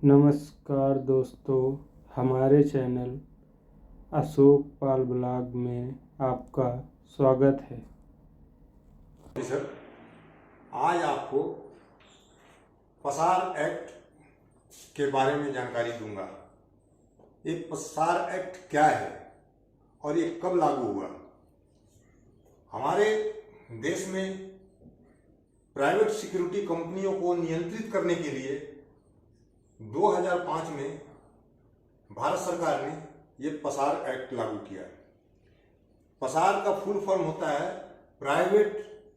नमस्कार दोस्तों, हमारे चैनल अशोक पाल ब्लॉग में आपका स्वागत है। सर, आज आपको पसार एक्ट के बारे में जानकारी दूंगा। ये पसार एक्ट क्या है और ये कब लागू हुआ। हमारे देश में प्राइवेट सिक्योरिटी कंपनियों को नियंत्रित करने के लिए 2005 में भारत सरकार ने ये पसार एक्ट लागू किया। पसार का फुल फॉर्म होता है private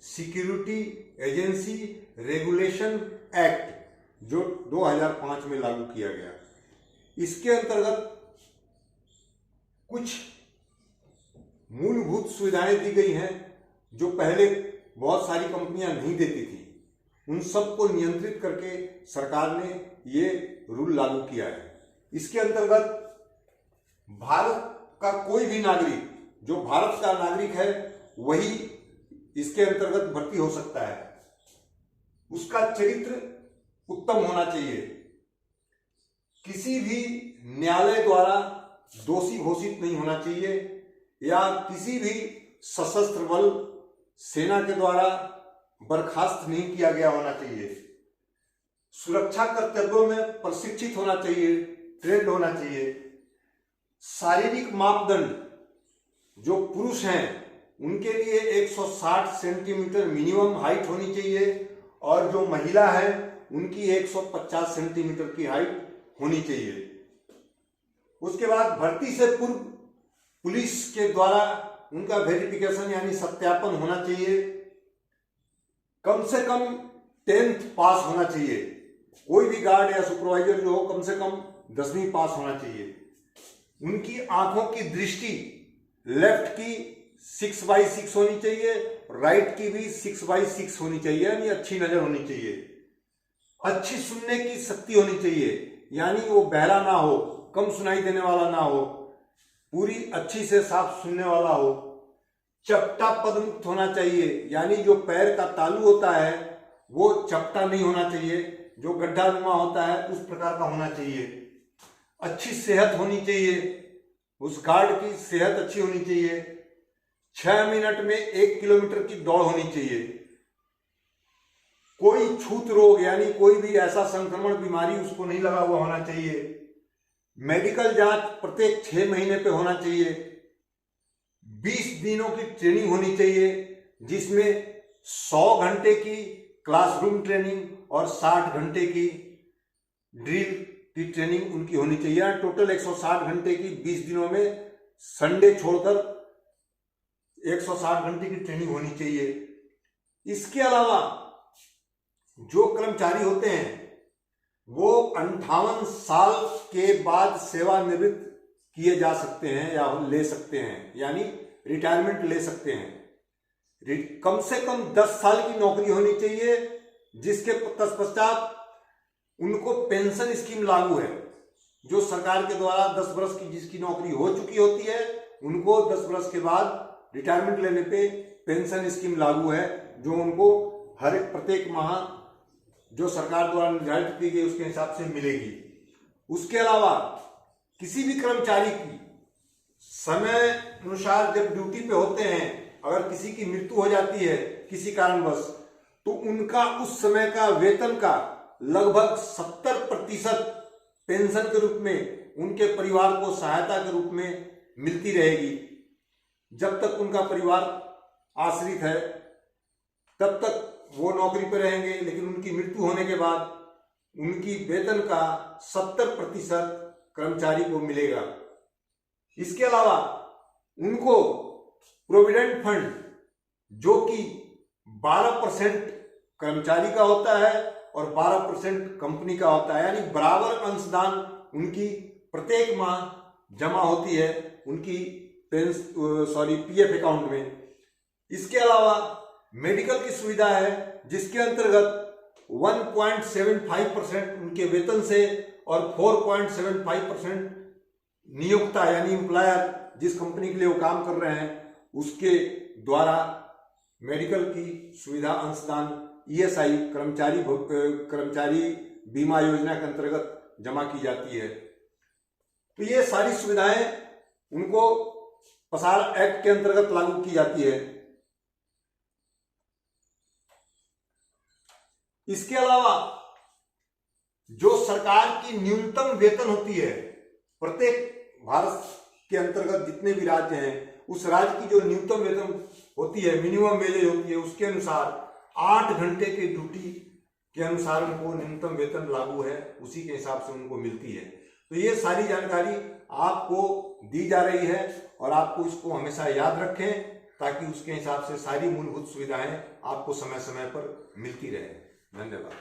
security agency regulation act, जो 2005 में लागू किया गया। इसके अंतर्गत कुछ मूलभूत सुविधाएं दी गई हैं जो पहले बहुत सारी कंपनियां नहीं देती थी। उन सबको नियंत्रित करके सरकार ने ये रूल लागू किया है। इसके अंतर्गत भारत का कोई भी नागरिक, जो भारत का नागरिक है, वही इसके अंतर्गत भर्ती हो सकता है। उसका चरित्र उत्तम होना चाहिए। किसी भी न्यायालय द्वारा दोषी घोषित नहीं होना चाहिए या किसी भी सशस्त्र बल सेना के द्वारा बर्खास्त नहीं किया गया होना चाहिए। सुरक्षा कर्तव्यों में प्रशिक्षित होना चाहिए, ट्रेंड होना चाहिए। शारीरिक मापदंड, जो पुरुष हैं उनके लिए 160 सेंटीमीटर मिनिमम हाइट होनी चाहिए और जो महिला है उनकी 150 सेंटीमीटर की हाइट होनी चाहिए। उसके बाद भर्ती से पूर्व पुलिस के द्वारा उनका वेरिफिकेशन यानी सत्यापन होना चाहिए। कम से कम 10th पास होना चाहिए। कोई भी गार्ड या सुपरवाइजर जो हो, कम से कम 10वीं पास होना चाहिए। उनकी आंखों की दृष्टि लेफ्ट की 6/6 होनी चाहिए, राइट की भी 6/6 होनी चाहिए, यानी अच्छी नजर होनी चाहिए। अच्छी सुनने की शक्ति होनी चाहिए, यानी वो बहरा ना हो, कम सुनाई देने वाला ना हो, पूरी अच्छी से साफ सुनने वाला हो। चपटा पदमुक्त होना चाहिए, यानी जो पैर का तालू होता है वो चपटा नहीं होना चाहिए, जो गड्ढा नुमा होता है उस प्रकार का होना चाहिए। अच्छी सेहत होनी चाहिए, उस गार्ड की सेहत अच्छी होनी चाहिए। 6 मिनट में 1 किलोमीटर की दौड़ होनी चाहिए। कोई छूत रोग यानी कोई भी ऐसा संक्रमण बीमारी उसको नहीं लगा हुआ होना चाहिए। मेडिकल जांच प्रत्येक 6 महीने पे होना चाहिए। 20 दिनों की ट्रेनिंग होनी चाहिए, जिसमें 100 घंटे की क्लासरूम ट्रेनिंग और 60 घंटे की ड्रिल की ट्रेनिंग उनकी होनी चाहिए। टोटल 160 घंटे की 20 दिनों में संडे छोड़कर 160 घंटे की ट्रेनिंग होनी चाहिए। इसके अलावा जो कर्मचारी होते हैं वो 58 साल के बाद सेवानिवृत्त किए जा सकते हैं या ले सकते हैं, यानी रिटायरमेंट ले सकते हैं। कम से कम 10 साल की नौकरी होनी चाहिए, जिसके तत्पश्चात उनको पेंशन स्कीम लागू है। जो सरकार के द्वारा 10 वर्ष की जिसकी नौकरी हो चुकी होती है उनको 10 वर्ष के बाद रिटायरमेंट लेने पे पेंशन स्कीम लागू है, जो उनको हर एक प्रत्येक माह जो सरकार द्वारा निर्धारित की गई उसके हिसाब से मिलेगी। उसके अलावा किसी भी कर्मचारी की समय अनुसार जब ड्यूटी पे होते हैं, अगर किसी की मृत्यु हो जाती है किसी कारणवश, तो उनका उस समय का वेतन का लगभग 70% पेंशन के रूप में उनके परिवार को सहायता के रूप में मिलती रहेगी। जब तक उनका परिवार आश्रित है तब तक वो नौकरी पर रहेंगे, लेकिन उनकी मृत्यु होने के बाद उनकी वेतन का 70% कर्मचारी को मिलेगा। इसके अलावा उनको प्रोविडेंट फंड, जो कि 12% कर्मचारी का होता है और 12% कंपनी का होता है, यानी बराबर अंशदान उनकी प्रत्येक माह जमा होती है उनकी पीएफ अकाउंट में। इसके अलावा मेडिकल की सुविधा है, जिसके अंतर्गत 1.75% उनके वेतन से और 4.75% नियोक्ता यानी एम्प्लॉयर जिस कंपनी के लिए वो काम कर रहे हैं उसके द्वारा मेडिकल की सुविधा अंशदान ईएसआई कर्मचारी बीमा योजना के अंतर्गत जमा की जाती है। तो ये सारी सुविधाएं उनको पसार एक्ट के अंतर्गत लागू की जाती है। इसके अलावा जो सरकार की न्यूनतम वेतन होती है, प्रत्येक भारत के अंतर्गत जितने भी राज्य हैं उस राज्य की जो न्यूनतम वेतन होती है, मिनिमम वेजेज होती है, उसके अनुसार 8 घंटे की ड्यूटी के अनुसार उनको न्यूनतम वेतन लागू है, उसी के हिसाब से उनको मिलती है। तो ये सारी जानकारी आपको दी जा रही है और आपको इसको हमेशा याद रखें ताकि उसके हिसाब से सारी मूलभूत सुविधाएं आपको समय समय पर मिलती रहे। धन्यवाद।